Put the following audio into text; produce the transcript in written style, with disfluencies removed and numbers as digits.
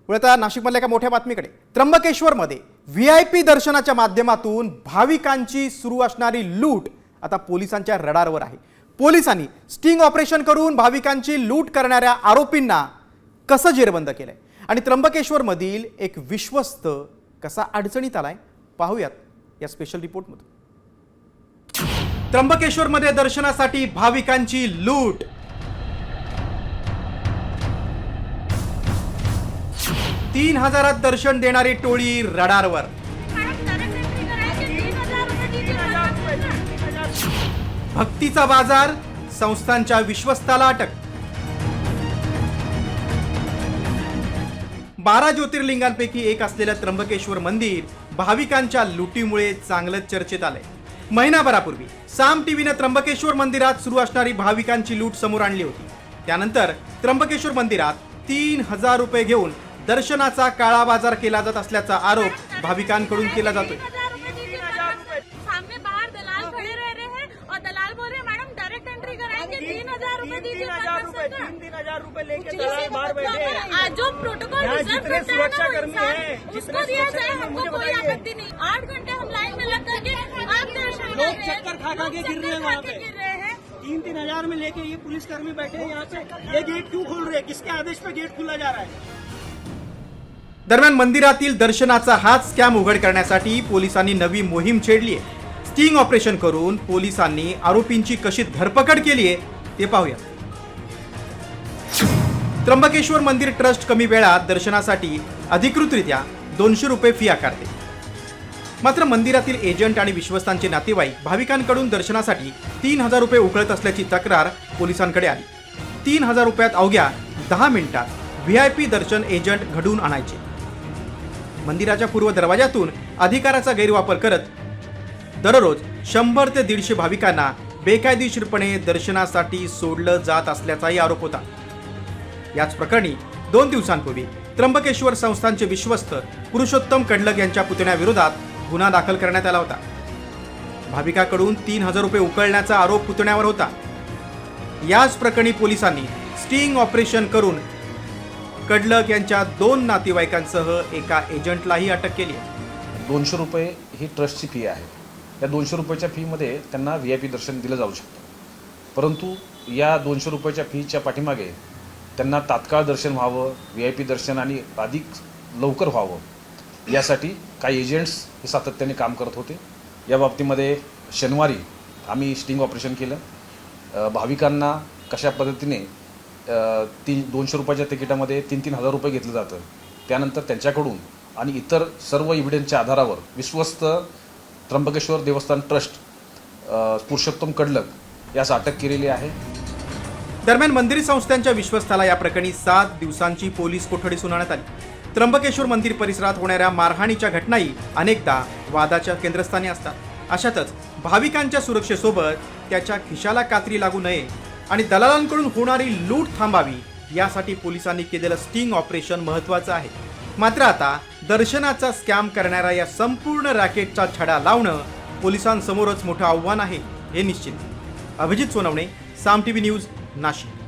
आता नाशिकमधल्या एका मोठ्या बातमीकडे त्र्यंबकेश्वरमध्ये व्हीआयपी दर्शनाच्या माध्यमातून भाविकांची सुरू असणारी लूट आता पोलिसांच्या रडारवर आहे। पोलिसांनी स्टिंग ऑपरेशन करून भाविकांची लूट करणाऱ्या आरोपींना कसं जेरबंद केलंय आणि त्र्यंबकेश्वरमधील एक विश्वस्त कसा अडचणीत आलाय पाहूयात या स्पेशल रिपोर्टमध्ये। त्र्यंबकेश्वरमध्ये दर्शनासाठी भाविकांची लूट, 3000 दर्शन देणारी टोळी रडारवर। भक्तीचा बाजार, संस्थांच्या विश्वस्ताला अटक। 12 ज्योतिर्लिंगांपैकी एक असलेलं त्र्यंबकेश्वर मंदिर भाविकांच्या लुटीमुळे चांगलंच चर्चेत आलंय। महिनाभरापूर्वी साम टीव्हीने त्र्यंबकेश्वर मंदिरात सुरू असणारी भाविकांची लूट समोर आणली होती। त्यानंतर त्र्यंबकेश्वर मंदिरात 3000 रुपये घेऊन दर्शनाचा काळा बाजार केला जात असल्याचा आरोप भाविकांकडून केला जातोय। जो प्रोटोकॉल जितने सुरक्षा कर्मी है उसको दिया जाए, हमको कोई आपत्ति नहीं। 8 घंटे हम लाइन में लग करके आप दर्शन लोग चक्कर खा खा के गिर रहे हैं वहाँ पे। 3-3 हजार में लेके ये पुलिसकर्मी बैठे हैं यहाँ पे। ये गेट क्यों खोल रहे हैं? किसके आदेश पे गेट खोला जा रहा है? दरम्यान मंदिरातील दर्शनाचा हाच स्कॅम उघड करण्यासाठी पोलिसांनी नवी मोहीम छेडली आहे। स्टिंग ऑपरेशन करून पोलिसांनी आरोपींची कशी धरपकड केली आहे ते पाहूया। त्र्यंबकेश्वर मंदिर ट्रस्ट कमी वेळात दर्शनासाठी अधिकृतरित्या 200 रुपये फी आकारते। मात्र मंदिरातील एजंट आणि विश्वस्तांचे नातेवाईक भाविकांकडून दर्शनासाठी 3000 रुपये उकळत असल्याची तक्रार पोलिसांकडे आली। 3000 रुपयात अवघ्या 10 मिनिटात व्हीआयपी दर्शन एजंट घडून आणायचे। मंदिराच्या पूर्व दरवाजातून अधिकाराचा गैरवापर करत दररोज 100 ते 150 भाविकांना बेकायदेशीरपणे दर्शनासाठी सोडलं जात असल्याचाही आरोप होता। याच प्रकरणी 2 दिवसांपूर्वी त्र्यंबकेश्वर संस्थांचे विश्वस्त पुरुषोत्तम कडलग यांच्या पुतण्याविरोधात गुन्हा दाखल करण्यात आला होता। भाविकाकडून 3000 रुपये उकळण्याचा आरोप पुतण्यावर होता। याच प्रकरणी पोलिसांनी स्टिंग ऑपरेशन करून कडलग यांच्या 2 नातेवाईकांसह एका एजंटलाही अटक केली। 200 रुपये ही ट्रस्टची फी आहे। या 200 रुपयाच्या फीमध्ये त्यांना व्हीआयपी दर्शन दिलं जाऊ शकतं, परंतु या 200 रुपयाच्या फीच्या पाठीमागे त्यांना तात्काळ दर्शन व्हावं, व्हीआयपी दर्शन आणि अधिक लवकर व्हावं यासाठी काही एजंट्स हे सातत्याने काम करत होते। या बाबतीमध्ये शनिवारी आम्ही स्टिंग ऑपरेशन केलं। भाविकांना कशा पद्धतीने 200 रुपयाच्या तिकिटामध्ये 3-3 हजार रुपये घेतलं जातं, त्यानंतर त्यांच्याकडून आणि इतर सर्व एव्हिडन्सच्या आधारावर विश्वस्त त्र्यंबकेश्वर देवस्थान ट्रस्ट पुरुषोत्तम कडलग यास अटक केलेली आहे। दरम्यान मंदिर संस्थांच्या विश्वस्ताला या प्रकरणी 7 दिवसांची पोलीस कोठडी सुनावण्यात आली। त्र्यंबकेश्वर मंदिर परिसरात होणाऱ्या मारहाणीच्या घटनाही अनेकदा वादाच्या केंद्रस्थानी असतात। अशातच भाविकांच्या सुरक्षेसोबत त्याच्या खिशाला कात्री लागू नये आणि दलालांकडून होणारी लूट थांबावी यासाठी पोलिसांनी केलेलं स्टिंग ऑपरेशन महत्त्वाचं आहे। मात्र आता दर्शनाचा स्कॅम करणाऱ्या या संपूर्ण रॅकेटचा छडा लावणं पोलिसांसमोरच मोठं आव्हान आहे हे निश्चित। अभिजित सोनवणे, साम टीव्ही न्यूज, नाशिक।